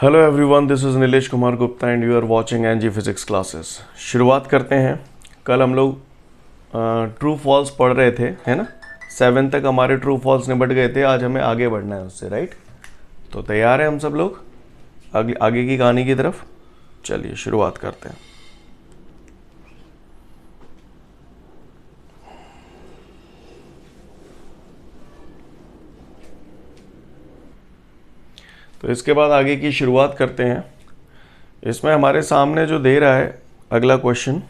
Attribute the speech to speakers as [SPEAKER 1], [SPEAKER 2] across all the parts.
[SPEAKER 1] Hello everyone, this is Nilesh Kumar Gupta and you are watching NG physics classes. शुरुआत करते हैं। कल हम लोग ट्रू फॉल्स पढ़ रहे थे, है ना। 7 तक हमारे ट्रू फॉल्स निपट गए थे। आज हमें आगे बढ़ना है उससे, राइट। तो तैयार हैं हम सब लोग आगे की कहानी की तरफ। चलिए शुरुआत करते हैं। तो इसके बाद आगे की शुरुआत करते हैं। इसमें हमारे सामने जो दे रहा है अगला क्वेश्चन,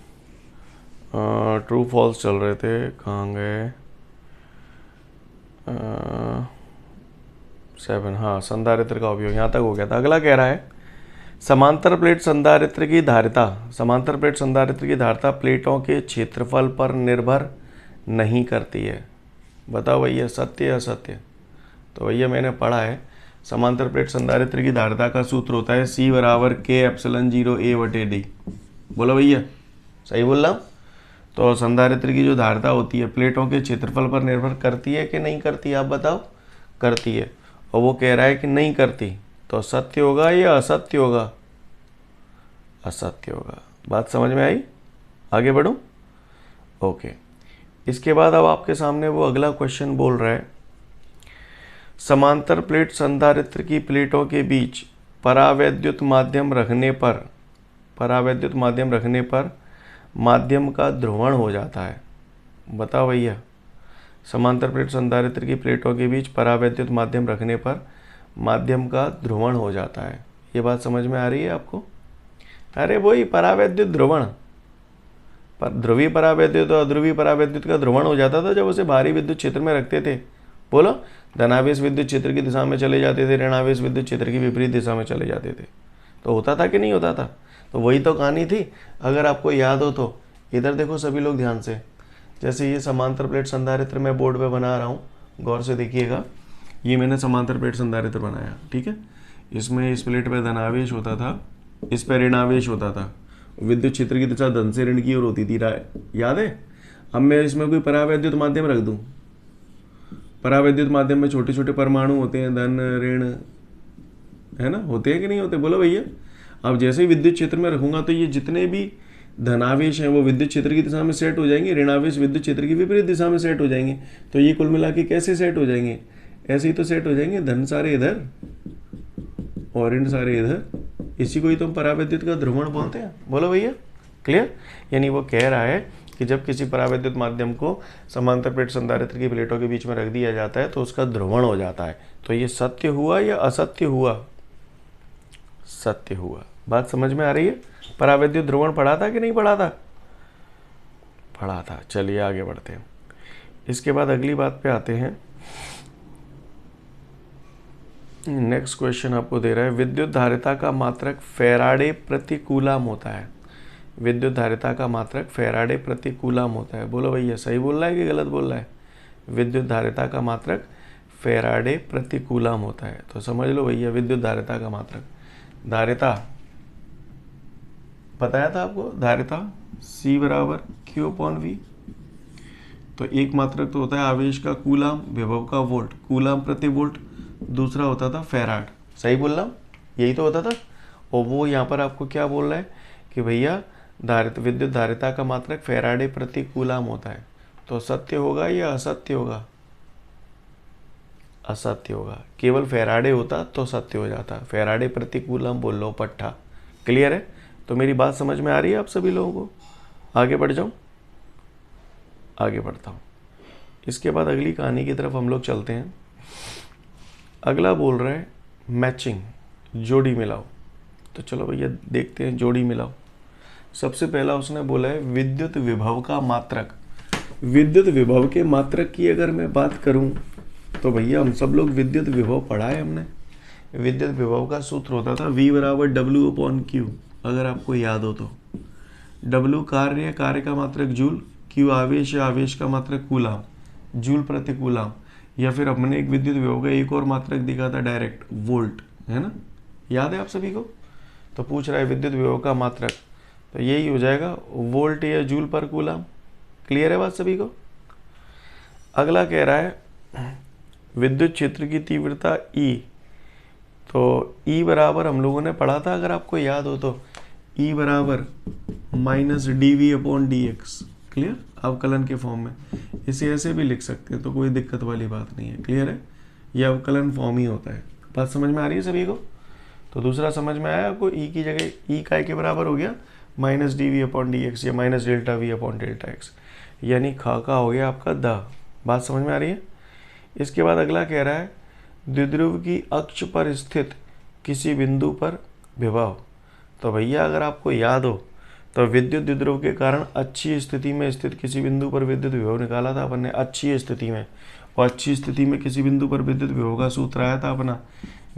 [SPEAKER 1] ट्रू फॉल्स चल रहे थे, कहाँ गए। 7, हाँ, संधारित्र का उपयोग यहाँ तक हो गया था। अगला कह रहा है समांतर प्लेट संधारित्र की धारिता प्लेटों के क्षेत्रफल पर निर्भर नहीं करती है। बताओ भैया, सत्य या असत्य। तो भैया मैंने पढ़ा है, समांतर प्लेट संधारित्र की धारिता का सूत्र होता है C बराबर K/0 A/D। बोलो भैया, सही बोल रहा हूँ। तो संधारित्र की जो धारिता होती है प्लेटों के क्षेत्रफल पर निर्भर करती है कि नहीं करती, आप बताओ। करती है, और वो कह रहा है कि नहीं करती। तो सत्य होगा या असत्य होगा? असत्य होगा। बात समझ में आई? आगे बढ़ूं? ओके। इसके बाद अब आपके सामने वो अगला क्वेश्चन बोल रहा है, समांतर प्लेट संधारित्र की प्लेटों के बीच परावैद्युत माध्यम रखने पर माध्यम का ध्रुवण हो जाता है। बताओ भैया, समांतर प्लेट संधारित्र की प्लेटों के बीच परावैद्युत माध्यम रखने पर माध्यम का ध्रुवण हो जाता है। ये बात समझ में आ रही है आपको? अरे वही परावैद्युत ध्रुवण, पर ध्रुवीय परावैद्युत और अध्रुवीय परावैद्युत का ध्रुवण हो जाता था जब उसे भारी विद्युत क्षेत्र में रखते थे। बोलो, धनावेश विद्युत क्षेत्र की दिशा में चले जाते थे, ऋणावेश विद्युत क्षेत्र की विपरीत दिशा में चले जाते थे। तो होता था कि नहीं होता था? तो वही तो कहानी थी। अगर आपको याद हो तो इधर देखो सभी लोग ध्यान से। जैसे ये समांतर प्लेट संधारित्र मैं बोर्ड पे बना रहा हूँ, गौर से देखिएगा। ये मैंने समांतर प्लेट संधारित्र बनाया, ठीक है। इसमें इस प्लेट पर धनावेश होता था, इस पर ऋणावेश होता था। विद्युत क्षेत्र की दिशा धन से ऋण की ओर होती थी, याद है। अब मैं इसमें कोई परावैद्युत माध्यम रख दूं। परावैद्युत माध्यम में छोटे छोटे परमाणु होते हैं, धन ऋण, है ना, होते हैं कि नहीं होते? बोलो भैया। अब जैसे ही विद्युत क्षेत्र में रखूंगा तो ये जितने भी धनावेश हैं वो विद्युत क्षेत्र की दिशा में सेट हो जाएंगे, ऋणावेश विद्युत क्षेत्र की विपरीत दिशा में सेट हो जाएंगे। तो ये कुल मिला के कैसे सेट हो जाएंगे? ऐसे ही तो सेट हो जाएंगे, धन सारे इधर और ऋण सारे इधर। इसी को ही तो हम परावैद्युत का ध्रुवण बोलते हैं। बोलो भैया, क्लियर। यानी वो कह रहा है कि जब किसी परावैद्युत माध्यम को समांतर प्लेट संधारित्र की प्लेटों के बीच में रख दिया जाता है तो उसका ध्रुवण हो जाता है। तो ये सत्य हुआ या असत्य हुआ? सत्य हुआ। बात समझ में आ रही है? परावैद्युत ध्रुवण पढ़ा था कि नहीं पढ़ा था? पढ़ा था। चलिए आगे बढ़ते हैं। इसके बाद अगली बात पे आते हैं। नेक्स्ट क्वेश्चन आपको दे रहा है, विद्युत धारिता का मात्रक फैराडे प्रति कूलम होता है। विद्युत धारिता का मात्रक फैराडे प्रति कूलम होता है। बोलो भैया, सही बोल रहा है कि गलत बोल रहा है? विद्युत धारिता का मात्रक फैराडे प्रति कूलम होता है। तो समझ लो भैया, विद्युत धारिता का मात्रक, धारिता बताया था आपको, धारिता C बराबर Q/V। तो एक मात्रक तो होता है आवेश का कूलम, विभव का वोल्ट, कूलम प्रति वोल्ट। दूसरा होता था फैराड। सही बोल रहा हूँ? यही तो होता था। और वो यहाँ पर आपको क्या बोल रहा है कि भैया विद्युत धारिता का मात्रक फैराडे प्रति कूलम होता है। तो सत्य होगा या असत्य होगा? असत्य होगा। केवल फैराडे होता तो सत्य हो जाता। फैराडे प्रति कूलम बोल लो पट्टा। क्लियर है? तो मेरी बात समझ में आ रही है आप सभी लोगों को? आगे बढ़ जाऊं? आगे बढ़ता हूं। इसके बाद अगली कहानी की तरफ हम लोग चलते हैं। अगला बोल रहा है मैचिंग, जोड़ी मिलाओ। तो चलो भैया देखते हैं, जोड़ी मिलाओ। सबसे पहला उसने बोला है विद्युत विभव का मात्रक। विद्युत विभव के मात्रक की अगर मैं बात करूं तो भैया हम सब लोग विद्युत विभव पढ़ा है हमने। विद्युत विभव का सूत्र होता था V बराबर W/Q, अगर आपको याद हो तो। W कार्य का मात्रक जूल, Q आवेश या आवेश का मात्रक कूलम, जूल प्रति कूलम। या फिर हमने एक विद्युत विभव का एक और मात्रक दिखा था डायरेक्ट, वोल्ट, है ना, याद है आप सभी को? तो पूछ रहा है विद्युत विभव का मात्रक, तो यही हो जाएगा वोल्ट या जूल पर कूलम। क्लियर है बात सभी को? अगला कह रहा है विद्युत क्षेत्र की तीव्रता E। तो E बराबर हम लोगों ने पढ़ा था, अगर आपको याद हो तो, E बराबर माइनस dv/dx। क्लियर, अवकलन के फॉर्म में। इसे ऐसे भी लिख सकते हैं तो कोई दिक्कत वाली बात नहीं है। क्लियर है, यह अवकलन फॉर्म ही होता है। बात समझ में आ रही है सभी को? तो दूसरा समझ में आया आपको, E की जगह E काय के बराबर हो गया माइनस dv/dx या माइनस डेल्टा v/डेल्टा x, यानी खा का हो गया आपका द। बात समझ में आ रही है? इसके बाद अगला कह रहा है द्विध्रुव की अक्ष पर स्थित किसी बिंदु पर विभव। तो भैया अगर आपको याद हो तो विद्युत द्विध्रुव के कारण अच्छी स्थिति में स्थित किसी बिंदु पर विद्युत विभव निकाला था अपन ने, अच्छी स्थिति में। और अच्छी स्थिति में किसी बिंदु पर विद्युत विभव का सूत्र आया था अपना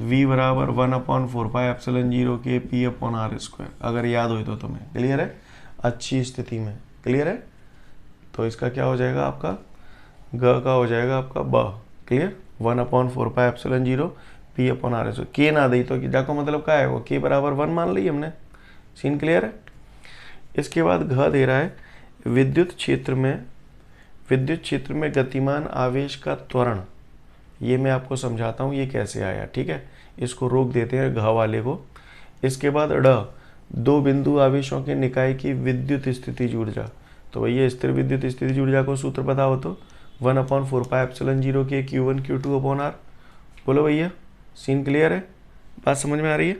[SPEAKER 1] V बराबर 1/4πε0 के P/r², अगर याद हो तो तुम्हें। क्लियर है, अच्छी स्थिति में। क्लियर है, तो इसका क्या हो जाएगा आपका, ग का हो जाएगा आपका ब। Clear, 1/4πε0 P/r²। के ना दी तो जाको मतलब क्या है वो, के बराबर 1 मान ली हमने। सीन क्लियर है? इसके बाद घ दे रहा है विद्युत क्षेत्र में गतिमान आवेश का त्वरण। ये मैं आपको समझाता हूँ ये कैसे आया, ठीक है। इसको रोक देते हैं घ वाले को। इसके बाद ड, दो बिंदु आवेशों के निकाय की विद्युत स्थितिज ऊर्जा। तो भैया स्थिर विद्युत स्थितिज ऊर्जा को सूत्र बताओ तो 1/4πε0 के Q1 Q2/r। बोलो भैया, सीन क्लियर है? बात समझ में आ रही है?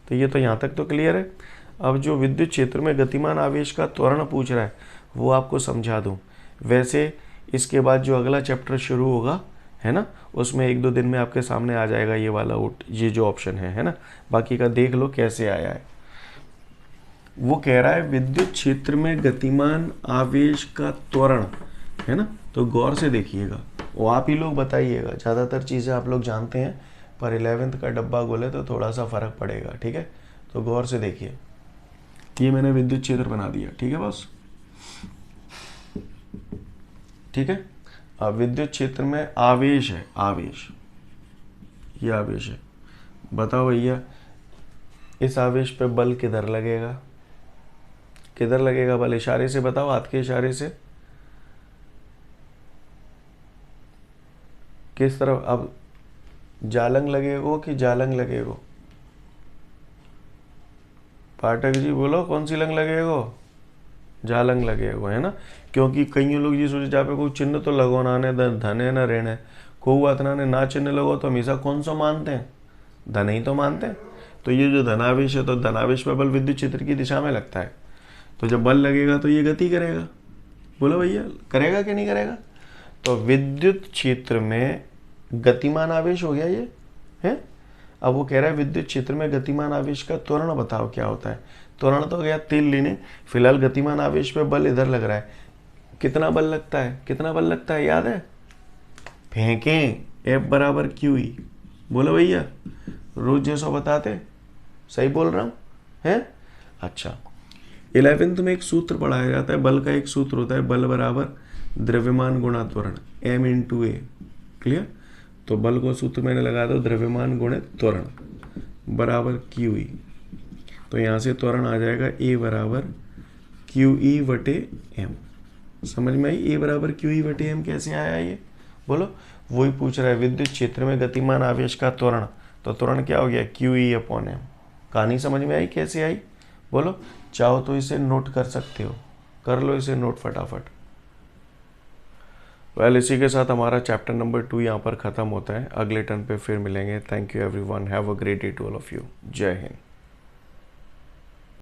[SPEAKER 1] तो ये तो यहाँ तक तो क्लियर है। अब जो विद्युत क्षेत्र में गतिमान आवेश का त्वरण पूछ रहा है वो आपको समझा दूँ। वैसे इसके बाद जो अगला चैप्टर शुरू होगा है ना, उसमें 1-2 दिन में आपके सामने आ जाएगा ये वाला ये जो ऑप्शन है ना। बाकी का देख लो कैसे आया है। वो कह रहा है विद्युत क्षेत्र में गतिमान आवेश का त्वरण, है ना। तो गौर से देखिएगा, वो आप ही लोग बताइएगा। ज़्यादातर चीज़ें आप लोग जानते हैं, पर 11th का डब्बा गोले तो थोड़ा सा फर्क पड़ेगा, ठीक है। तो गौर से देखिए, ये मैंने विद्युत क्षेत्र बना दिया, ठीक है बस, ठीक है। अब विद्युत क्षेत्र में आवेश है, आवेश, ये आवेश है। बताओ भैया इस आवेश पे बल किधर लगेगा, किधर लगेगा बल? इशारे से बताओ, हाथ के इशारे से। किस तरफ? अब जालंग लगेगो कि जालंग लगेगो? पाठक जी बोलो, कौन सी लंग लगेगो? जालंग लगेगो, है ना। क्योंकि कई लोग ये सोचे जहाँ पे कोई चिन्ह तो लगो ना ने धन है ना ऋण है, को बात ना चिन्ह लगो तो हमेशा कौन सा मानते हैं? धन ही तो मानते हैं। तो ये जो धनावेश है, तो धनावेश पे बल विद्युत क्षेत्र की दिशा में लगता है। तो जब बल लगेगा तो ये गति करेगा। बोलो भैया, करेगा कि नहीं करेगा? तो विद्युत क्षेत्र में गतिमान आवेश हो गया ये है। अब वो कह रहा है विद्युत क्षेत्र में गतिमान आवेश का त्वरण बताओ क्या होता है। त्वरण तो गया तेल लेने, फिलहाल गतिमान आवेश पे बल इधर लग रहा है। कितना बल लगता है, कितना बल लगता है याद है? फेंकें F बराबर QE। बोलो भैया, रोज जैसा बताते, सही बोल रहा हूँ है? अच्छा, 11th में एक सूत्र पढ़ाया जाता है, बल का एक सूत्र होता है, बल बराबर द्रव्यमान गुणा त्वरण, M/A। क्लियर? तो बल को सूत्र मैंने लगा दो, द्रव्यमान गुणित त्वरण बराबर QE। तो यहाँ से त्वरण आ जाएगा A बराबर QE/M। समझ में आई? A बराबर QE/M कैसे आया ये? बोलो, वही पूछ रहा है विद्युत क्षेत्र में गतिमान आवेश का त्वरण। तो त्वरण क्या हो गया? QE/M। कहानी समझ में आई कैसे आई? बोलो, चाहो तो इसे नोट कर सकते हो, कर लो इसे नोट फटाफट। वेल, इसी के साथ हमारा चैप्टर नंबर 2 यहाँ पर ख़त्म होता है। अगले टर्न पे फिर मिलेंगे। Thank you everyone, have a great day to all of you. Jai Hind.